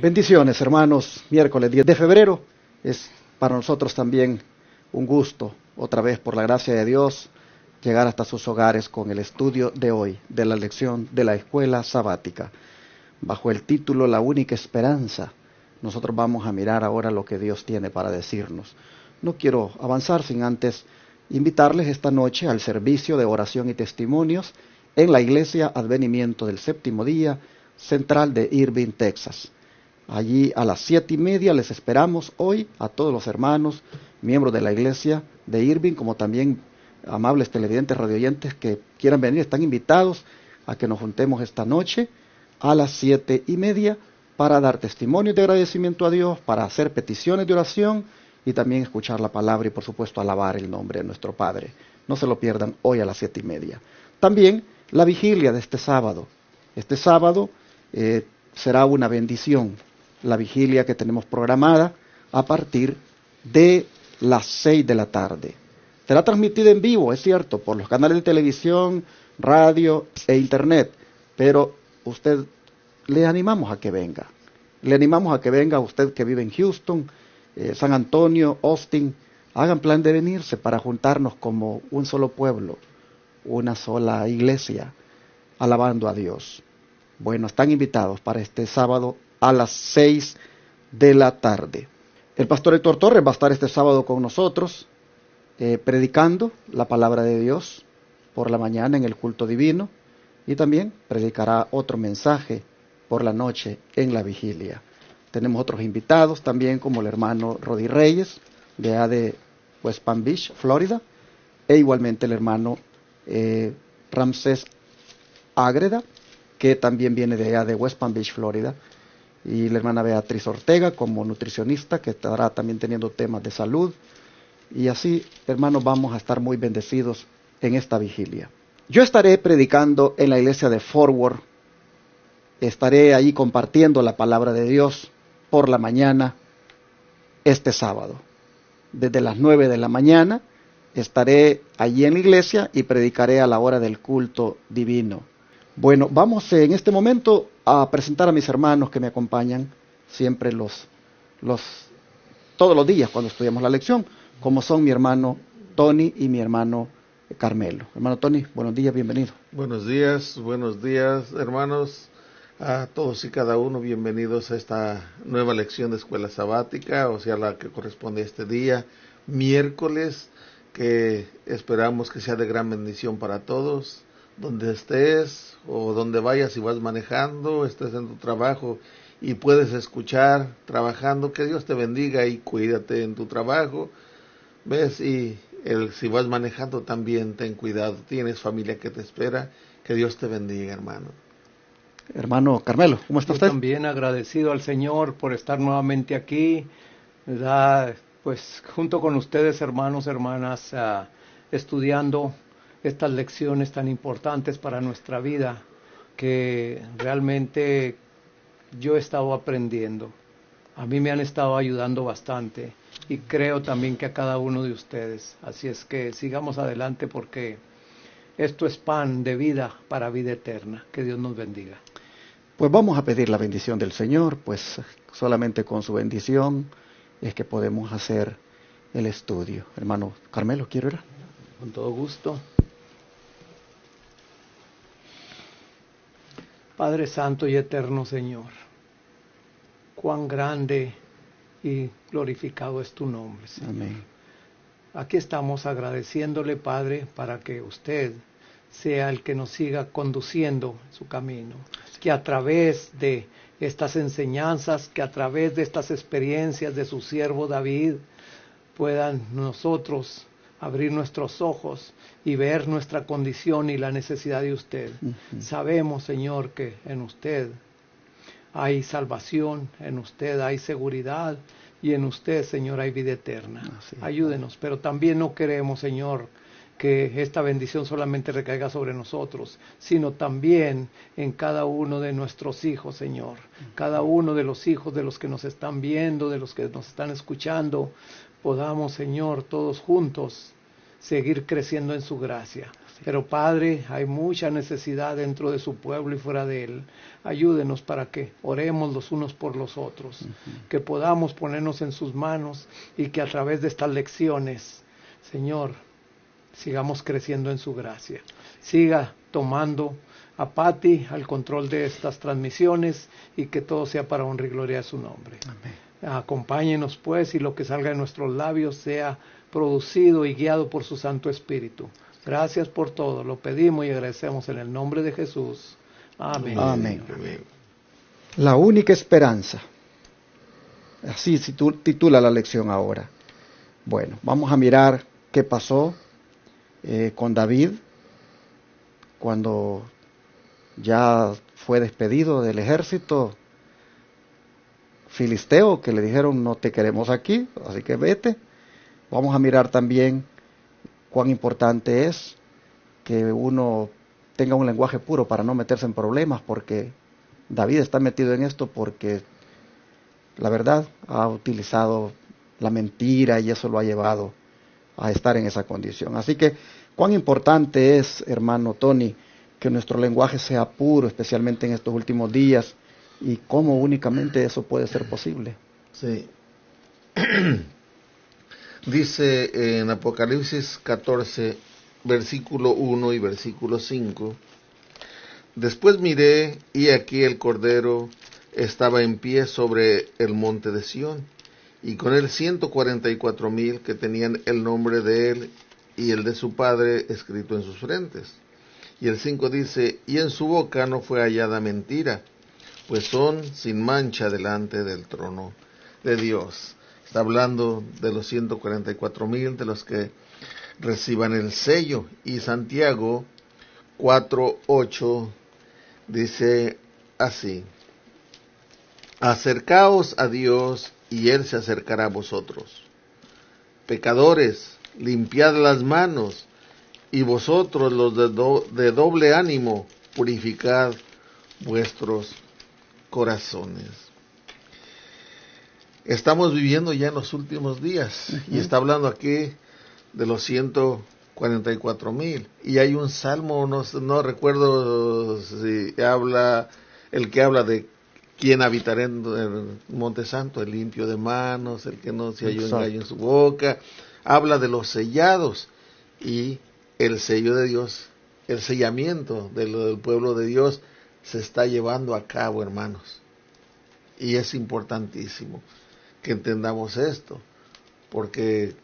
Bendiciones, hermanos. Miércoles 10 de febrero es para nosotros también un gusto, otra vez por la gracia de Dios, llegar hasta sus hogares con el estudio de hoy, de la lección de la escuela sabática. Bajo el título La única esperanza, nosotros vamos a mirar ahora lo que Dios tiene para decirnos. No quiero avanzar sin antes invitarles esta noche al servicio de oración y testimonios en la Iglesia Advenimiento del Séptimo Día Central de Irving, Texas. Allí a las 7:30 les esperamos hoy a todos los hermanos, miembros de la Iglesia de Irving, como también amables televidentes, radioyentes que quieran venir, están invitados a que nos juntemos esta noche a las 7:30 para dar testimonios de agradecimiento a Dios, para hacer peticiones de oración y también escuchar la palabra y por supuesto alabar el nombre de nuestro Padre. No se lo pierdan hoy a las 7:30. También la vigilia de este sábado. Este sábado será una bendición. La vigilia que tenemos programada a partir de las 6 de la tarde. Será transmitida en vivo, es cierto, por los canales de televisión, radio e internet, pero le animamos a que venga. Le animamos a que venga usted que vive en Houston, San Antonio, Austin. Hagan plan de venirse para juntarnos como un solo pueblo, una sola iglesia, alabando a Dios. Bueno, están invitados para este sábado a las 6 de la tarde. El pastor Héctor Torres va a estar este sábado con nosotros, predicando la palabra de Dios por la mañana en el culto divino y también predicará otro mensaje por la noche en la vigilia. Tenemos otros invitados también como el hermano Rodi Reyes de West Palm Beach, Florida, e igualmente el hermano Ramsés Ágreda, que también viene de allá de West Palm Beach, Florida, y la hermana Beatriz Ortega como nutricionista, que estará también teniendo temas de salud. Y así, hermanos, vamos a estar muy bendecidos en esta vigilia. Yo estaré predicando en la iglesia de Forward. Estaré ahí compartiendo la palabra de Dios por la mañana este sábado. Desde las 9 de la mañana estaré allí en la iglesia y predicaré a la hora del culto divino. Bueno, vamos en este momento a presentar a mis hermanos que me acompañan siempre todos los días cuando estudiamos la lección, como son mi hermano Tony y mi hermano Carmelo. Hermano Tony, buenos días, bienvenido. Buenos días, hermanos, a todos y cada uno, bienvenidos a esta nueva lección de escuela sabática, o sea, la que corresponde a este día, miércoles, que esperamos que sea de gran bendición para todos. Donde estés o donde vayas, si vas manejando, estés en tu trabajo y puedes escuchar trabajando, que Dios te bendiga y cuídate en tu trabajo. ¿Ves? Y si vas manejando también ten cuidado, tienes familia que te espera, que Dios te bendiga, hermano. Hermano Carmelo, ¿cómo está usted? También agradecido al Señor por estar nuevamente aquí, ¿verdad? Pues junto con ustedes, hermanos, hermanas, estudiando estas lecciones tan importantes para nuestra vida, que realmente yo he estado aprendiendo. A mí me han estado ayudando bastante y creo también que a cada uno de ustedes. Así es que sigamos adelante porque esto es pan de vida para vida eterna. Que Dios nos bendiga. Pues vamos a pedir la bendición del Señor, pues solamente con su bendición es que podemos hacer el estudio. Hermano Carmelo, ¿quiere orar? Con todo gusto. Padre Santo y Eterno Señor, cuán grande y glorificado es tu nombre, Señor. Amén. Aquí estamos agradeciéndole, Padre, para que usted sea el que nos siga conduciendo en su camino. Que a través de estas enseñanzas, que a través de estas experiencias de su siervo David, puedan nosotros abrir nuestros ojos y ver nuestra condición y la necesidad de usted. Uh-huh. Sabemos, Señor, que en usted hay salvación, en usted hay seguridad y en usted, Señor, hay vida eterna. Ayúdenos, pero también no queremos, Señor, que esta bendición solamente recaiga sobre nosotros, sino también en cada uno de nuestros hijos, Señor. Cada uno de los hijos de los que nos están viendo, de los que nos están escuchando, podamos, Señor, todos juntos seguir creciendo en su gracia. Pero Padre, hay mucha necesidad dentro de su pueblo y fuera de él. Ayúdenos para que oremos los unos por los otros, que podamos ponernos en sus manos y que a través de estas lecciones, Señor, sigamos creciendo en su gracia. Siga tomando a Patti al control de estas transmisiones y que todo sea para honra y gloria de su nombre. Amén. Acompáñenos pues y lo que salga de nuestros labios sea producido y guiado por su Santo Espíritu. Gracias por todo, lo pedimos y agradecemos en el nombre de Jesús. Amén. Amén. Amén. La única esperanza. Así titula la lección ahora. Bueno, vamos a mirar qué pasó con David cuando ya fue despedido del ejército filisteo, que le dijeron no te queremos aquí, así que vete. Vamos a mirar también cuán importante es que uno tenga un lenguaje puro para no meterse en problemas, porque David está metido en esto porque la verdad ha utilizado la mentira y eso lo ha llevado a estar en esa condición. Así que cuán importante es, hermano Tony, que nuestro lenguaje sea puro, especialmente en estos últimos días, y cómo únicamente eso puede ser posible. Sí. Dice en Apocalipsis 14, versículo 1 y versículo 5, después miré y aquí el Cordero estaba en pie sobre el monte de Sión, y con él 144,000 que tenían el nombre de él y el de su padre escrito en sus frentes. Y el 5 dice, y en su boca no fue hallada mentira, pues son sin mancha delante del trono de Dios. Está hablando de los 144,000, de los que reciban el sello. Y Santiago 4:8 dice así, acercaos a Dios y Él se acercará a vosotros. Pecadores, limpiad las manos, y vosotros los de doble ánimo, purificad vuestros corazones. Estamos viviendo ya en los últimos días, y está hablando aquí de los 144,000, y hay un salmo, no recuerdo si habla, el que habla de quién habitará en el monte santo, el limpio de manos, el que no se halló engaño en su boca. Habla de los sellados, y el sello de Dios, el sellamiento del pueblo de Dios se está llevando a cabo, hermanos. Y es importantísimo que entendamos esto, porque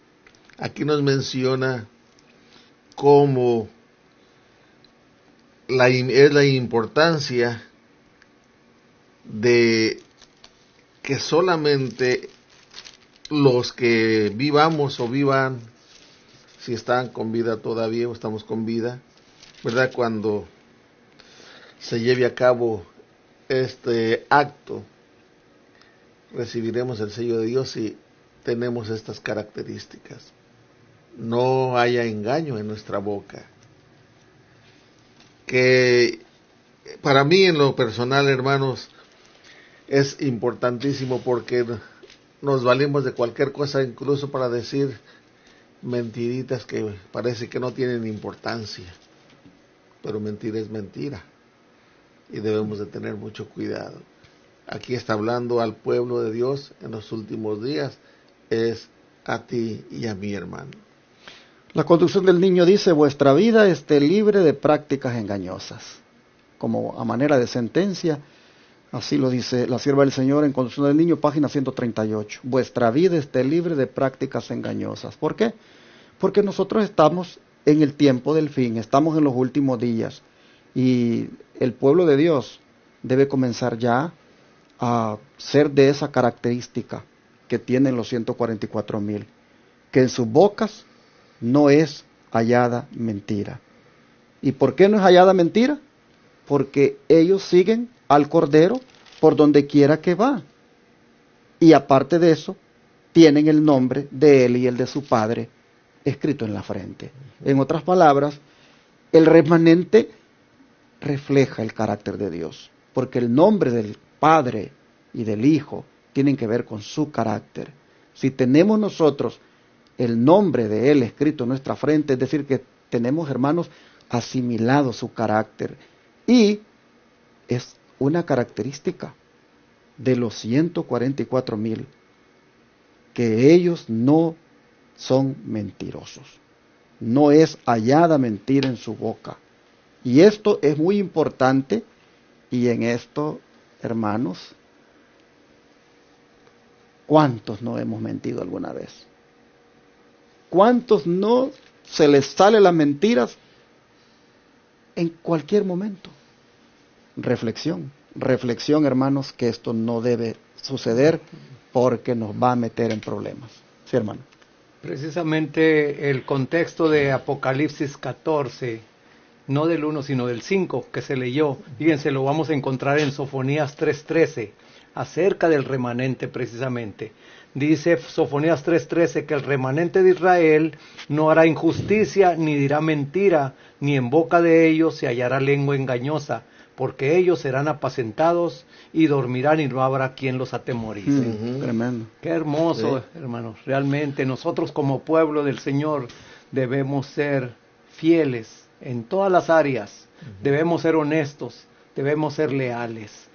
aquí nos menciona cómo es la importancia de que solamente los que vivamos o vivan, si están con vida todavía o estamos con vida, ¿verdad? Cuando se lleve a cabo este acto, recibiremos el sello de Dios si tenemos estas características. No haya engaño en nuestra boca. Que para mí en lo personal, hermanos, es importantísimo porque nos valimos de cualquier cosa, incluso para decir mentiritas que parece que no tienen importancia. Pero mentira es mentira. Y debemos de tener mucho cuidado. Aquí está hablando al pueblo de Dios en los últimos días, es a ti y a mi hermano. La conducción del niño dice, vuestra vida esté libre de prácticas engañosas. Como a manera de sentencia, así lo dice la sierva del Señor en Conducción del Niño, página 138. Vuestra vida esté libre de prácticas engañosas. ¿Por qué? Porque nosotros estamos en el tiempo del fin, estamos en los últimos días. Y el pueblo de Dios debe comenzar ya a ser de esa característica que tienen los 144,000, que en sus bocas no es hallada mentira. ¿Y por qué no es hallada mentira? Porque ellos siguen al Cordero por donde quiera que va. Y aparte de eso, tienen el nombre de él y el de su padre escrito en la frente. En otras palabras, el remanente refleja el carácter de Dios, porque el nombre del Padre y del Hijo tienen que ver con su carácter. Si tenemos nosotros el nombre de Él escrito en nuestra frente, es decir, que tenemos, hermanos, asimilado su carácter. Y es una característica de los 144,000 que ellos no son mentirosos. No es hallada mentira en su boca. Y esto es muy importante, y en esto, hermanos, ¿cuántos no hemos mentido alguna vez? ¿Cuántos no se les salen las mentiras en cualquier momento? Reflexión, hermanos, que esto no debe suceder porque nos va a meter en problemas. Sí, hermano. Precisamente el contexto de Apocalipsis 14, no del 1 sino del 5 que se leyó, fíjense, lo vamos a encontrar en Sofonías 3:13, acerca del remanente precisamente. Dice Sofonías 3:13 que el remanente de Israel no hará injusticia, ni dirá mentira, ni en boca de ellos se hallará lengua engañosa, porque ellos serán apacentados y dormirán y no habrá quien los atemorice. Tremendo. Qué hermoso, hermanos. Realmente nosotros como pueblo del Señor debemos ser fieles en todas las áreas. Debemos ser honestos, debemos ser leales.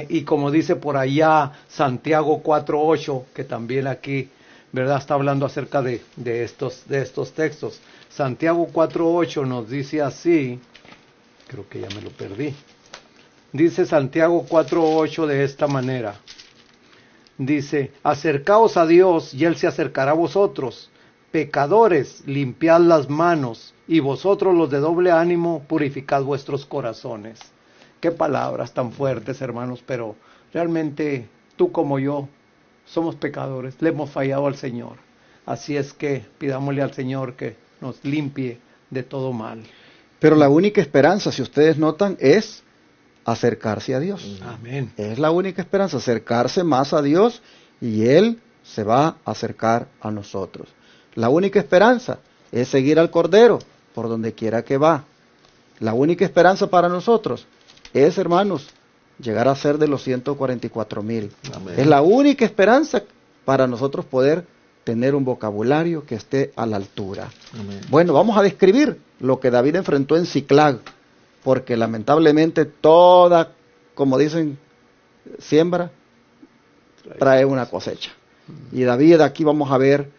Y como dice por allá Santiago 4:8, que también aquí, ¿verdad?, está hablando acerca de estos textos. Santiago 4:8 nos dice así, creo que ya me lo perdí. Dice Santiago 4:8 de esta manera. Dice, acercaos a Dios y Él se acercará a vosotros. Pecadores, limpiad las manos, y vosotros los de doble ánimo, purificad vuestros corazones. Qué palabras tan fuertes, hermanos, pero realmente tú como yo somos pecadores, le hemos fallado al Señor. Así es que pidámosle al Señor que nos limpie de todo mal. Pero la única esperanza, si ustedes notan, es acercarse a Dios. Amén. Es la única esperanza, acercarse más a Dios, y Él se va a acercar a nosotros. La única esperanza es seguir al Cordero por donde quiera que va. La única esperanza para nosotros es, hermanos, llegar a ser de los 144,000. Es la única esperanza para nosotros poder tener un vocabulario que esté a la altura. Amén. Bueno, vamos a describir lo que David enfrentó en Ziklag, porque lamentablemente toda, como dicen, siembra trae una cosecha. Y David, aquí vamos a ver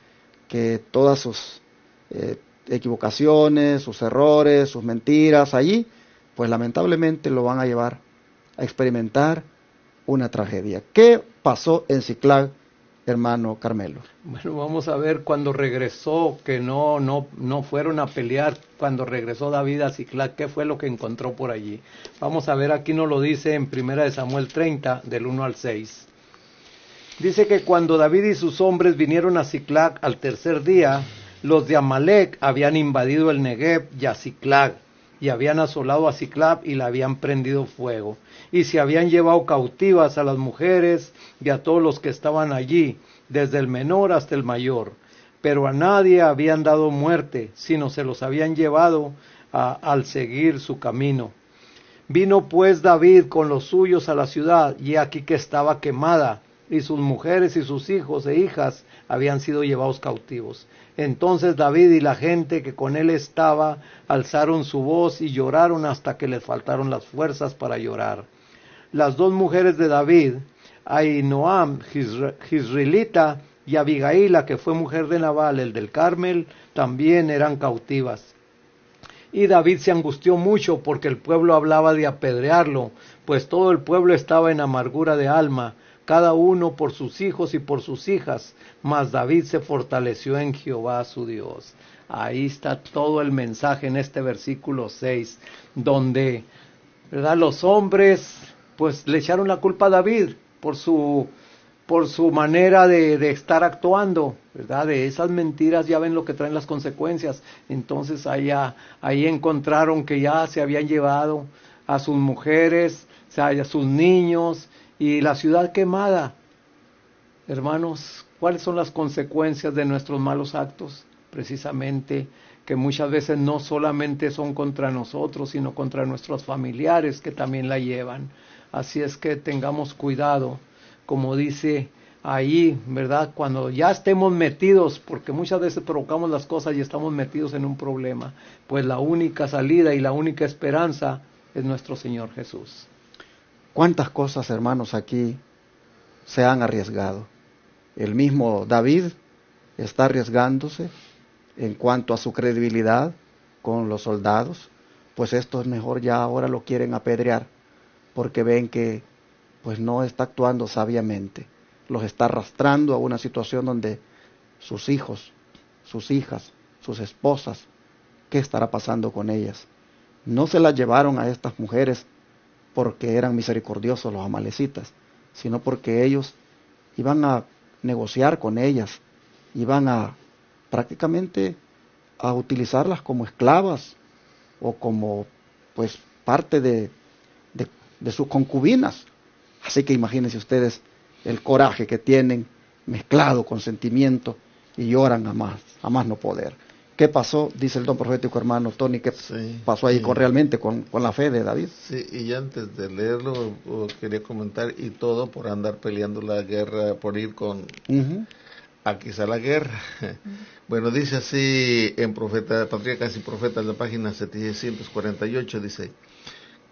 que todas sus equivocaciones, sus errores, sus mentiras allí, pues lamentablemente lo van a llevar a experimentar una tragedia. ¿Qué pasó en Ziklag, hermano Carmelo? Bueno, vamos a ver cuando regresó, que no fueron a pelear, cuando regresó David a Ziklag, ¿qué fue lo que encontró por allí? Vamos a ver, aquí nos lo dice en 1 Samuel 30, del 1 al 6. Dice que cuando David y sus hombres vinieron a Ziklag al tercer día, los de Amalec habían invadido el Negev y a Ziklag, y habían asolado a Ziklag y la habían prendido fuego, y se habían llevado cautivas a las mujeres y a todos los que estaban allí, desde el menor hasta el mayor, pero a nadie habían dado muerte, sino se los habían llevado al seguir su camino. Vino pues David con los suyos a la ciudad, y aquí que estaba quemada, y sus mujeres y sus hijos e hijas habían sido llevados cautivos. Entonces David y la gente que con él estaba alzaron su voz y lloraron hasta que les faltaron las fuerzas para llorar. Las dos mujeres de David, Ahinoam, Jizreelita, y Abigaila, que fue mujer de Nabal, el del Carmel, también eran cautivas. Y David se angustió mucho porque el pueblo hablaba de apedrearlo, pues todo el pueblo estaba en amargura de alma, cada uno por sus hijos y por sus hijas, mas David se fortaleció en Jehová su Dios. Ahí está todo el mensaje en este versículo 6, donde, ¿verdad?, los hombres pues le echaron la culpa a David por su manera de estar actuando, ¿verdad? De esas mentiras ya ven lo que traen las consecuencias. Entonces ahí encontraron que ya se habían llevado a sus mujeres, a sus niños, y la ciudad quemada. Hermanos, ¿cuáles son las consecuencias de nuestros malos actos? Precisamente que muchas veces no solamente son contra nosotros, sino contra nuestros familiares que también la llevan. Así es que tengamos cuidado. Como dice ahí, ¿verdad? Cuando ya estemos metidos, porque muchas veces provocamos las cosas y estamos metidos en un problema, pues la única salida y la única esperanza es nuestro Señor Jesús. ¿Cuántas cosas, hermanos, aquí se han arriesgado? El mismo David está arriesgándose en cuanto a su credibilidad con los soldados, pues esto es mejor, ya ahora lo quieren apedrear, porque ven que pues no está actuando sabiamente, los está arrastrando a una situación donde sus hijos, sus hijas, sus esposas, ¿qué estará pasando con ellas? No se las llevaron a estas mujeres porque eran misericordiosos los amalecitas, sino porque ellos iban a negociar con ellas, iban a prácticamente a utilizarlas como esclavas o como pues parte de sus concubinas. Así que imagínense ustedes el coraje que tienen mezclado con sentimiento y lloran a más no poder. ¿Qué pasó? Dice el don profético hermano Tony, ¿qué pasó ahí realmente con la fe de David? Sí, y antes de leerlo, quería comentar, y todo por andar peleando la guerra, por ir con Aquís a la guerra. Bueno, dice así en Patriarcas y Profetas, la página 748, dice: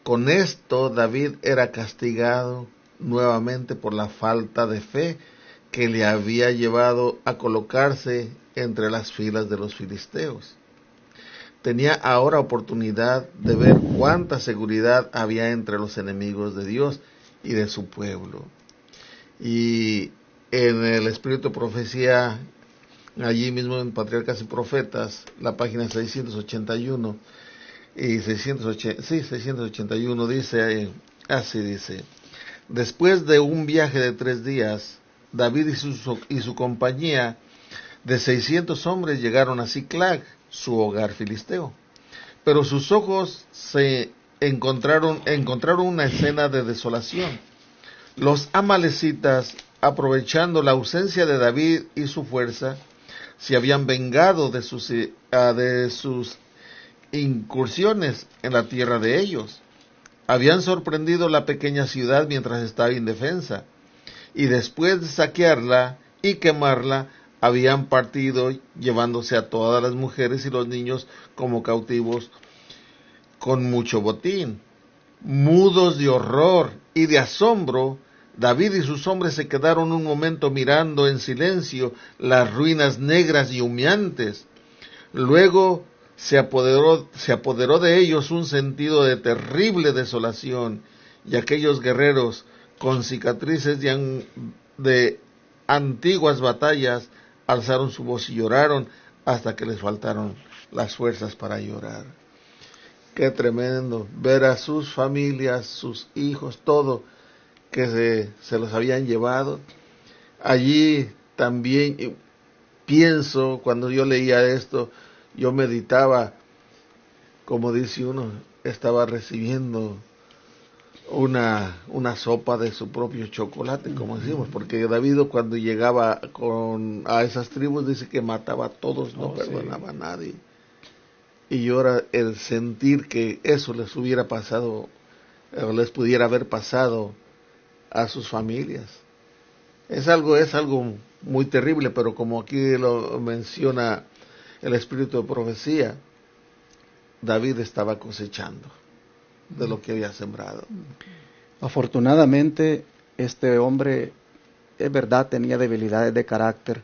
con esto David era castigado nuevamente por la falta de fe que le había llevado a colocarse entre las filas de los filisteos. Tenía ahora oportunidad de ver cuánta seguridad había entre los enemigos de Dios y de su pueblo. Y en el Espíritu de Profecía, allí mismo en Patriarcas y Profetas, la página 681 y 681 dice, así dice: después de un viaje de 3 días, David y su compañía de 600 hombres llegaron a Siclag, su hogar filisteo. Pero sus ojos encontraron una escena de desolación. Los amalecitas, aprovechando la ausencia de David y su fuerza, se habían vengado de sus incursiones en la tierra de ellos. Habían sorprendido la pequeña ciudad mientras estaba indefensa, y después de saquearla y quemarla, habían partido llevándose a todas las mujeres y los niños como cautivos con mucho botín. Mudos de horror y de asombro, David y sus hombres se quedaron un momento mirando en silencio las ruinas negras y humeantes. Luego se apoderó de ellos un sentido de terrible desolación, y aquellos guerreros con cicatrices de antiguas batallas alzaron su voz y lloraron hasta que les faltaron las fuerzas para llorar. Qué tremendo ver a sus familias, sus hijos, todo que se los habían llevado. Allí también pienso, cuando yo leía esto, yo meditaba, como dice uno, estaba recibiendo una sopa de su propio chocolate, como decimos, porque David cuando llegaba a esas tribus dice que mataba a todos, no perdonaba a nadie. Y ahora el sentir que eso les hubiera pasado, o les pudiera haber pasado a sus familias, es algo muy terrible. Pero como aquí lo menciona el Espíritu de Profecía, David estaba cosechando de lo que había sembrado. Afortunadamente, este hombre, es verdad, tenía debilidades de carácter,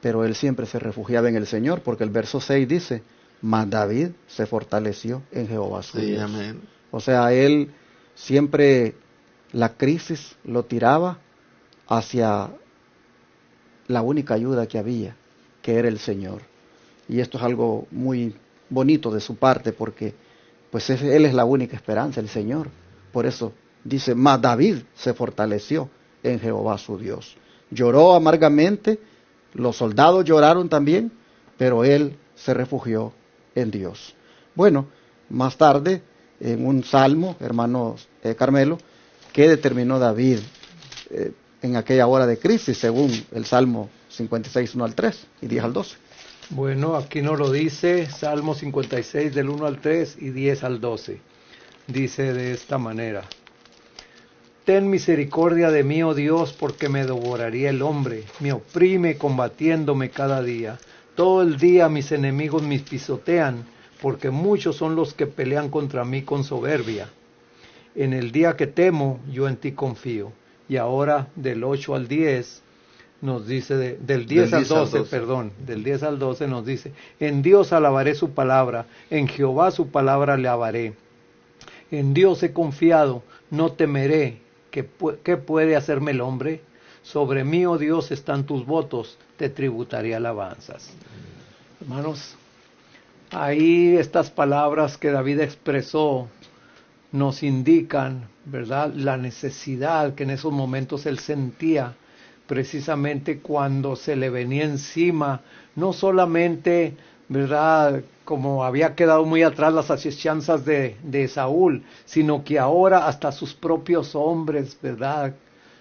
pero él siempre se refugiaba en el Señor, porque el verso 6 dice: mas David se fortaleció en Jehová su Dios. Amén. O sea, él siempre, la crisis lo tiraba hacia la única ayuda que había, que era el Señor. Y esto es algo muy bonito de su parte, porque pues él es la única esperanza, el Señor. Por eso dice: mas David se fortaleció en Jehová su Dios. Lloró amargamente, los soldados lloraron también, pero él se refugió en Dios. Bueno, más tarde, en un salmo, hermanos Carmelo, ¿qué determinó David en aquella hora de crisis, según el Salmo 56, 1 al 3 y 10 al 12? Bueno, aquí nos lo dice Salmo 56 del 1 al 3 y 10 al 12. Dice de esta manera: Ten misericordia de mí, oh Dios, porque me devoraría el hombre. Me oprime combatiéndome cada día. Todo el día mis enemigos me pisotean, porque muchos son los que pelean contra mí con soberbia. En el día que temo, yo en ti confío. Y ahora del 8 al 10 nos dice, del 10 al 12, perdón, del 10 al 12 nos dice, en Dios alabaré su palabra, en Jehová su palabra le alabaré. En Dios he confiado, no temeré. ¿Qué puede hacerme el hombre? Sobre mí, oh Dios, están tus votos, te tributaré alabanzas. Hermanos, ahí estas palabras que David expresó nos indican, ¿verdad?, la necesidad que en esos momentos él sentía, precisamente cuando se le venía encima, no solamente, ¿verdad?, como había quedado muy atrás las asechanzas de Saúl, sino que ahora hasta sus propios hombres, ¿verdad?,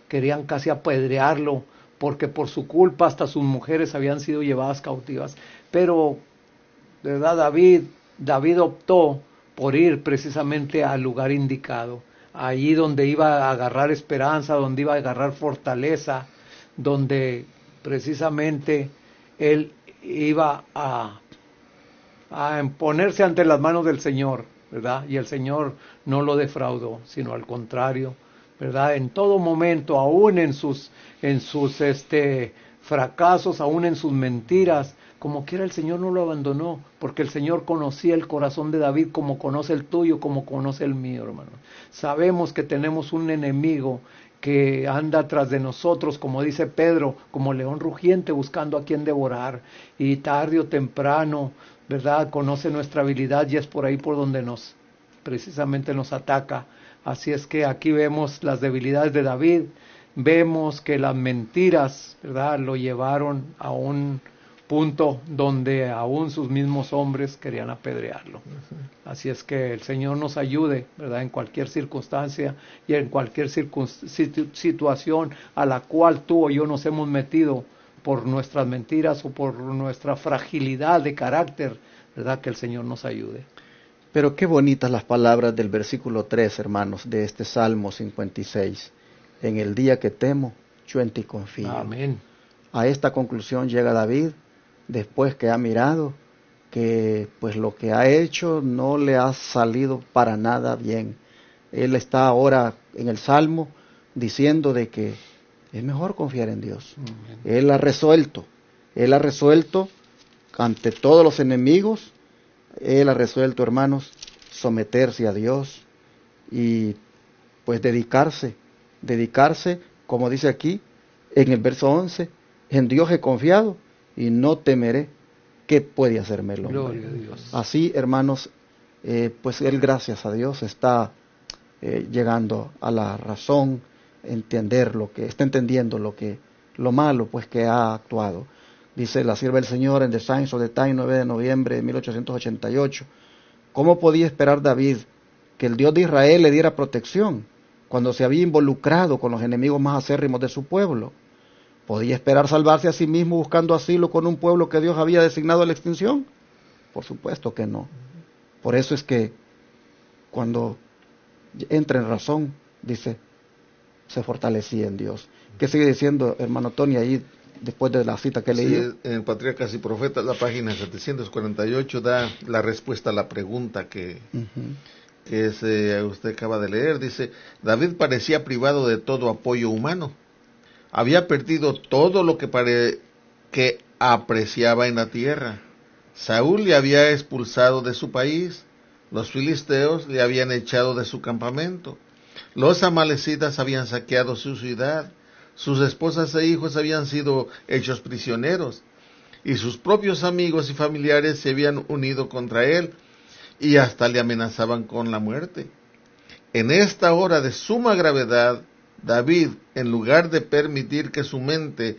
querían casi apedrearlo, porque por su culpa hasta sus mujeres habían sido llevadas cautivas. Pero, ¿verdad?, David optó por ir precisamente al lugar indicado, allí donde iba a agarrar esperanza, donde iba a agarrar fortaleza, donde precisamente él iba a ponerse ante las manos del Señor, ¿verdad? Y el Señor no lo defraudó, sino al contrario, ¿verdad? En todo momento, aún en sus fracasos, aún en sus mentiras, como quiera el Señor no lo abandonó, porque el Señor conocía el corazón de David como conoce el tuyo, como conoce el mío, hermano. Sabemos que tenemos un enemigo que anda tras de nosotros, como dice Pedro, como león rugiente buscando a quien devorar, y tarde o temprano, ¿verdad?, conoce nuestra habilidad y es por ahí por donde precisamente nos ataca. Así es que aquí vemos las debilidades de David, vemos que las mentiras, ¿verdad?, lo llevaron a un punto donde aún sus mismos hombres querían apedrearlo. Así es que el Señor nos ayude, ¿verdad?, en cualquier circunstancia y en cualquier situación a la cual tú o yo nos hemos metido por nuestras mentiras o por nuestra fragilidad de carácter, ¿verdad?, que el Señor nos ayude. Pero qué bonitas las palabras del versículo 3, hermanos, de este Salmo 56. En el día que temo, yo en ti confío. Amén. A esta conclusión llega David después que ha mirado que pues lo que ha hecho no le ha salido para nada bien. Él está ahora en el Salmo diciendo de que es mejor confiar en Dios. Amén. Él ha resuelto ante todos los enemigos, él ha resuelto, hermanos, someterse a Dios y pues dedicarse, como dice aquí en el verso 11, en Dios he confiado y no temeré. ¿Qué puede hacerme el hombre? Gloria a Dios. Así, hermanos, pues él, gracias a Dios, está llegando a la razón, está entendiendo lo malo pues que ha actuado. Dice la sierva del Señor en The Signs of the Time, 9 de noviembre de 1888. ¿Cómo podía esperar David que el Dios de Israel le diera protección cuando se había involucrado con los enemigos más acérrimos de su pueblo? ¿Podía esperar salvarse a sí mismo buscando asilo con un pueblo que Dios había designado a la extinción? Por supuesto que no. Por eso es que cuando entra en razón, dice, se fortalecía en Dios. ¿Qué sigue diciendo, hermano Tony, ahí después de la cita que leí? Sí, en Patriarcas y Profetas, la página 748, da la respuesta a la pregunta que usted acaba de leer. Dice, David parecía privado de todo apoyo humano. Había perdido todo lo que apreciaba en la tierra. Saúl le había expulsado de su país. Los filisteos le habían echado de su campamento. Los amalecitas habían saqueado su ciudad. Sus esposas e hijos habían sido hechos prisioneros. Y sus propios amigos y familiares se habían unido contra él y hasta le amenazaban con la muerte. En esta hora de suma gravedad, David, en lugar de permitir que su mente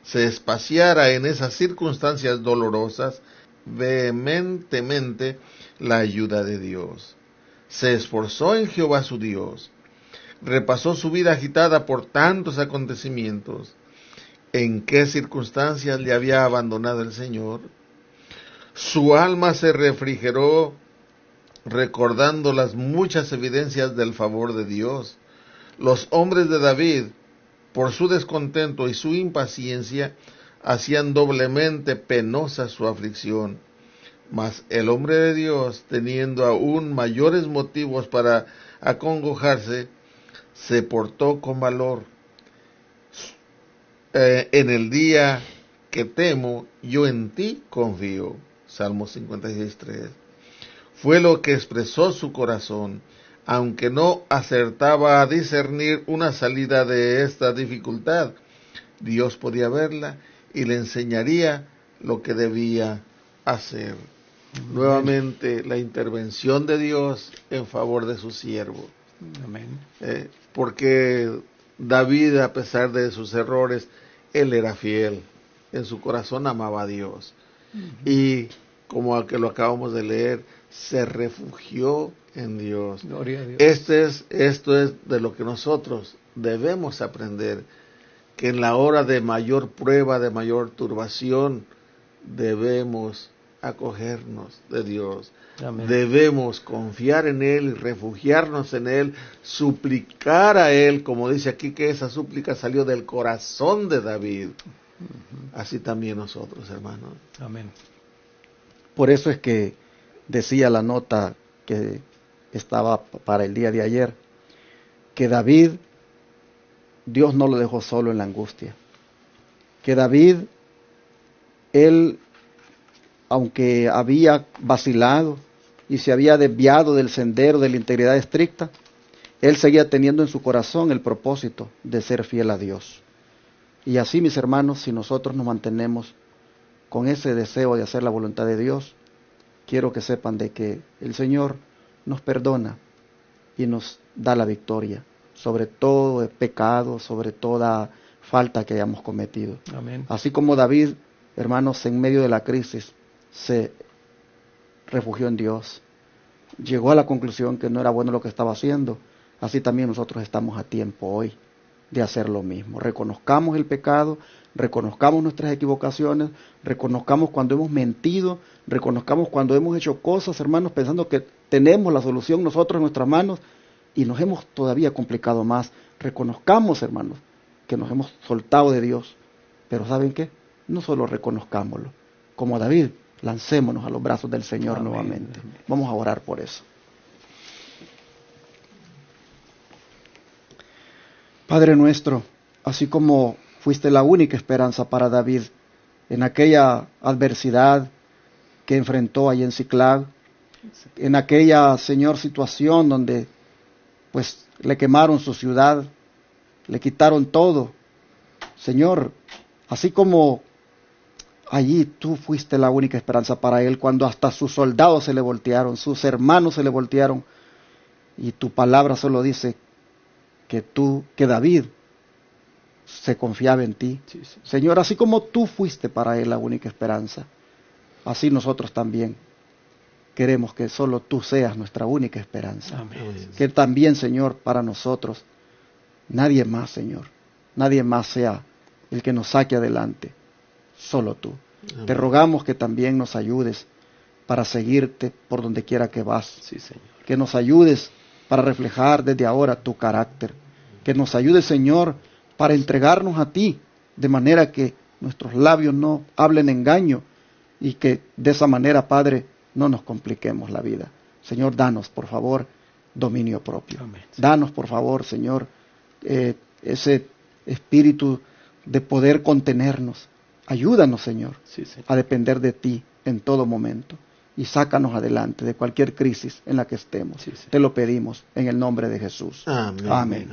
se espaciara en esas circunstancias dolorosas, vehementemente la ayuda de Dios. Se esforzó en Jehová su Dios. Repasó su vida agitada por tantos acontecimientos. ¿En qué circunstancias le había abandonado el Señor? Su alma se refrigeró recordando las muchas evidencias del favor de Dios. Los hombres de David, por su descontento y su impaciencia, hacían doblemente penosa su aflicción. Mas el hombre de Dios, teniendo aún mayores motivos para acongojarse, se portó con valor. En el día que temo, yo en ti confío. Salmo 56:3. Fue lo que expresó su corazón, aunque no acertaba a discernir una salida de esta dificultad. Dios podía verla y le enseñaría lo que debía hacer. Nuevamente la intervención de Dios en favor de su siervo. Amén. Porque David, a pesar de sus errores, él era fiel. En su corazón amaba a Dios. Y como que lo acabamos de leer, se refugió en Dios. Gloria a Dios. Esto es de lo que nosotros debemos aprender, que en la hora de mayor prueba, de mayor turbación, debemos acogernos de Dios. Amén. Debemos confiar en Él y refugiarnos en Él, suplicar a Él, como dice aquí que esa súplica salió del corazón de David. Así también nosotros, hermanos. Amén. Por eso es que decía la nota que estaba para el día de ayer, que David, Dios no lo dejó solo en la angustia. Que David, él, aunque había vacilado y se había desviado del sendero de la integridad estricta, él seguía teniendo en su corazón el propósito de ser fiel a Dios. Y así, mis hermanos, si nosotros nos mantenemos con ese deseo de hacer la voluntad de Dios, quiero que sepan de que el Señor nos perdona y nos da la victoria sobre todo pecado, sobre toda falta que hayamos cometido. Amén. Así como David, hermanos, en medio de la crisis se refugió en Dios, llegó a la conclusión que no era bueno lo que estaba haciendo, así también nosotros estamos a tiempo hoy de hacer lo mismo. Reconozcamos el pecado, reconozcamos nuestras equivocaciones, reconozcamos cuando hemos mentido, reconozcamos cuando hemos hecho cosas, hermanos, pensando que tenemos la solución nosotros en nuestras manos y nos hemos todavía complicado más. Reconozcamos, hermanos, que nos hemos soltado de Dios, pero ¿saben qué? No solo reconozcámoslo, como David, lancémonos a los brazos del Señor. Amén. Nuevamente. Amén. Vamos a orar por eso. Padre nuestro, así como fuiste la única esperanza para David en aquella adversidad que enfrentó allí en Ziklag, en aquella, Señor, situación donde pues le quemaron su ciudad, le quitaron todo. Señor, así como allí tú fuiste la única esperanza para él, cuando hasta sus soldados se le voltearon, sus hermanos se le voltearon, y tu palabra solo dice que David se confiaba en ti. Sí, sí. Señor, así como tú fuiste para él la única esperanza, así nosotros también queremos que solo tú seas nuestra única esperanza. Amén. Que también, Señor, para nosotros, nadie más, Señor, nadie más sea el que nos saque adelante, solo tú. Amén. Te rogamos que también nos ayudes para seguirte por donde quiera que vas. Sí, Señor. Que nos ayudes para reflejar desde ahora tu carácter. Que nos ayudes, Señor, para entregarnos a ti, de manera que nuestros labios no hablen engaño y que de esa manera, Padre, no nos compliquemos la vida. Señor, danos, por favor, dominio propio. Amén. Danos, por favor, Señor, ese espíritu de poder contenernos. Ayúdanos, Señor, sí, a depender de ti en todo momento. Y sácanos adelante de cualquier crisis en la que estemos. Sí, sí. Te lo pedimos en el nombre de Jesús. Amén. Amén.